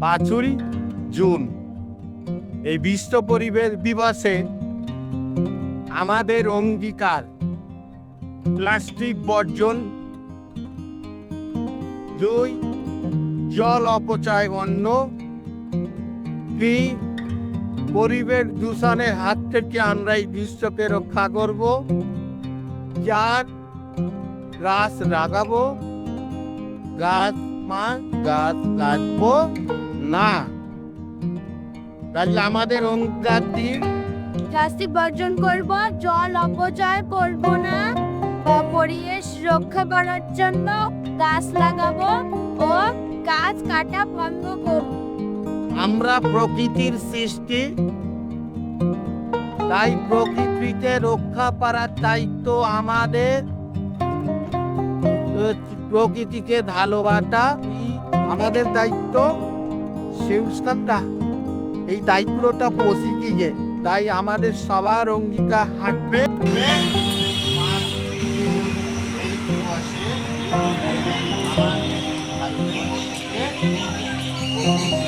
5ই June এই বিশ্ব পরিবেশ দিবসে আমাদের অঙ্গীকার প্লাস্টিক বর্জন, 2 জল অপচয় বন্ধ, 3 পরিবেশ দূষণের হাত থেকে আমরা এই বিশ্বকে রক্ষা করব, 4 গাছ লাগাবো, গাছ কাটবো না। তাহলে আমাদের অঙ্গীকার দিন প্লাস্টিক বর্জন করব, জল অপচয় করব না, পরিবেশ রক্ষা করার জন্য গাছ লাগাবো ও গাছ কাটা বন্ধ করব। আমরা প্রকৃতির সৃষ্টি, তাই প্রকৃতিকে রক্ষা করার দায়িত্ব আমাদের। প্রকৃতিকে ভালোবাসা আমাদের দায়িত্ব। সেটা এই দায়িত্বটা প্রকৃতিকে, তাই আমাদের সবার অঙ্গীকার হাঁটবে। আমাদের